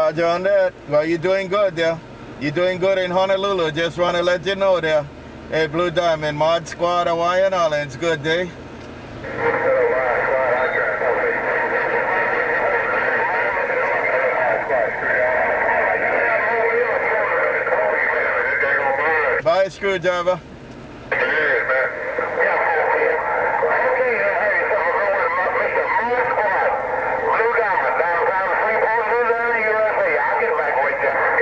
Roger on that. Well, you're doing good there. You're doing good in Honolulu. Just want to let you know there. Hey, Blue Diamond, Mod Squad, Hawaiian Islands. Good day. Bye, Screwdriver.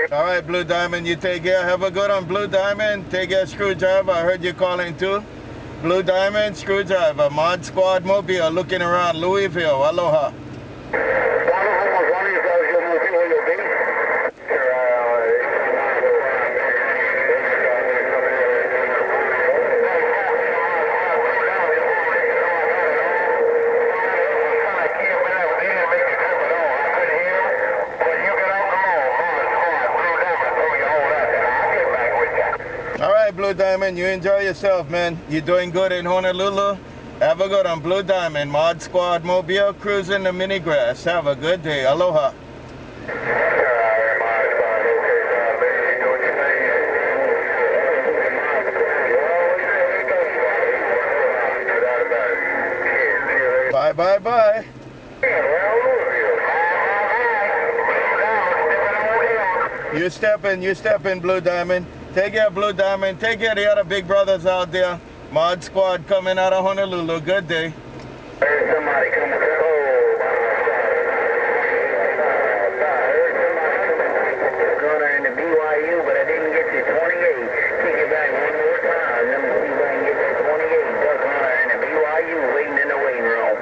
All right, Blue Diamond, you take care. Have a good one, Blue Diamond. Take care, Screwdriver. I heard you calling too. Blue Diamond, Screwdriver, Mod Squad Mobile, looking around Louisville. Aloha. Blue Diamond, you enjoy yourself, man. You're doing good in Honolulu. Have a good one, Blue Diamond, Mod Squad Mobile, cruising the mini grass. Have a good day. Aloha. Bye, bye, bye. You stepping, Blue Diamond. Take care, Blue Diamond. Take care of the other big brothers out there. Mod Squad coming out of Honolulu. Good day. There's somebody coming through. Gunner in the BYU, but I didn't get to 28. Take it back one more time. Let me see if I can get to 28. DuckHunter in the BYU waiting in the waiting room.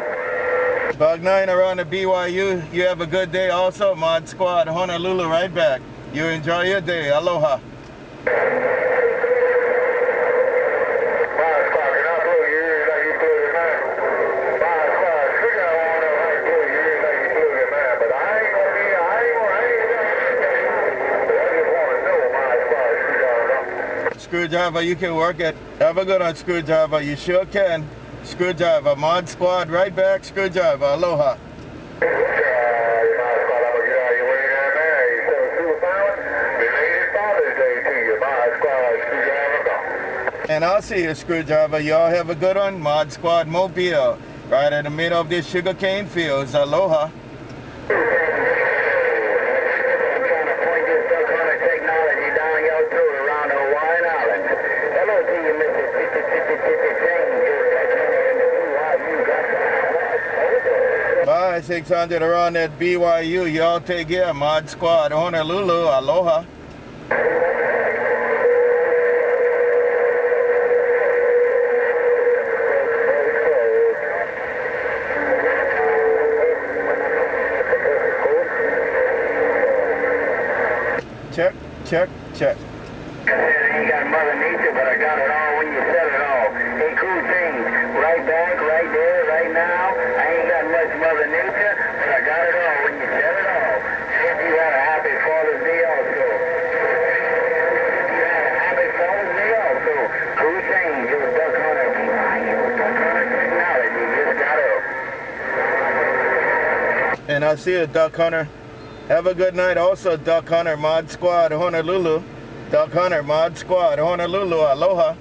Bug 9 around the BYU. You have a good day also. Mod Squad, Honolulu right back. You enjoy your day. Aloha. Screwdriver, you can work it. Have a good one, Screwdriver. You sure can. Screwdriver, Mod Squad, right back. Screwdriver, aloha. And I'll see you, Screwdriver. Y'all have a good one. Mod Squad Mobile, right in the middle of this sugarcane fields. Aloha. Bye, 600 around that BYU. Y'all take care. Mod Squad, Honolulu. Aloha. Check, check, check. I ain't got Mother Nature, but I got it all when you sell it all. Hey, cool thing. Right back, right there, right now. I ain't got much Mother Nature, but I got it all when you sell it all. If you had a happy Father's Day also. You had a happy Father's Day also. Cool thing. You're DuckHunter. DuckHunter technology just got up. And I see a DuckHunter. Have a good night also, DuckHunter, Mod Squad, Honolulu. DuckHunter, Mod Squad, Honolulu, aloha.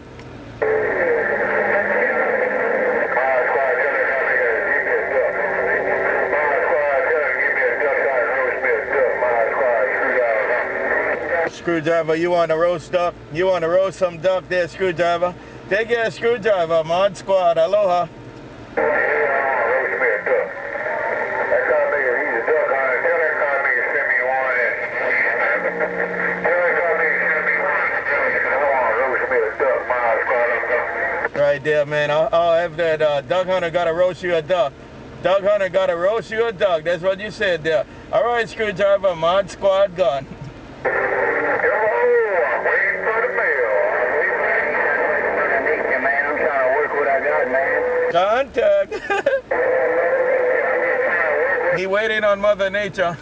Screwdriver, you want to roast duck? You want to roast some duck there, Screwdriver? Take care, Screwdriver, Mod Squad, aloha. Right there, man. I'll have that. DuckHunter got to roast you a duck. DuckHunter got to roast you a duck. That's what you said there. All right, Screwdriver, Mod Squad gone. Contact. He waiting on Mother Nature.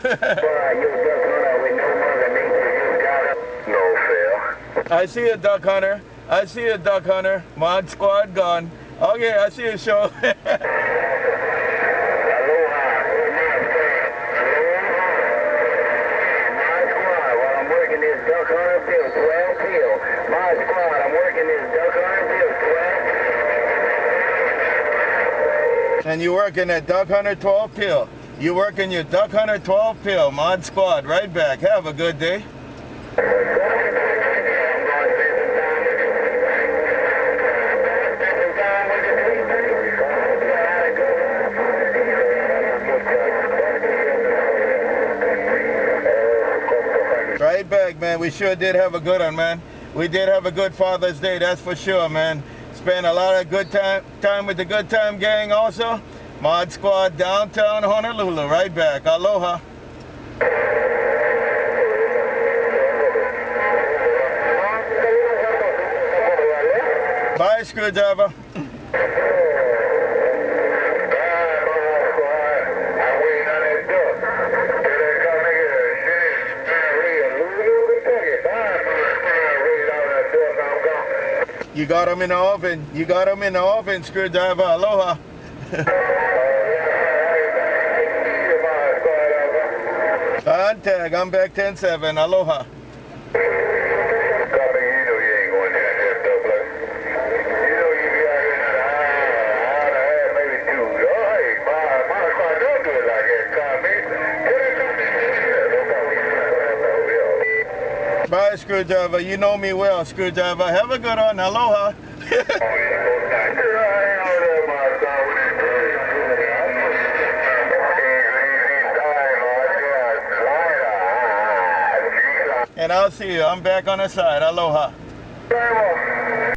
I see a DuckHunter. I see a DuckHunter. Mod Squad gone. Okay, I see a show. And you working at DuckHunter 12 pill. You working your DuckHunter 12 pill. Mod Squad, right back. Have a good day. Right back, man. We sure did have a good one, man. We did have a good Father's Day, that's for sure, man. Spent a lot of good time with the Good Time Gang also. Mod Squad, downtown Honolulu. Right back. Aloha. Bye, Screwdriver. You got them in the oven. You got them in the oven, Screwdriver. Aloha. Contact. I'm back 10-7. Aloha. Bye, Screwdriver. You know me well, Screwdriver. Have a good one. Aloha. And I'll see you. I'm back on the side. Aloha.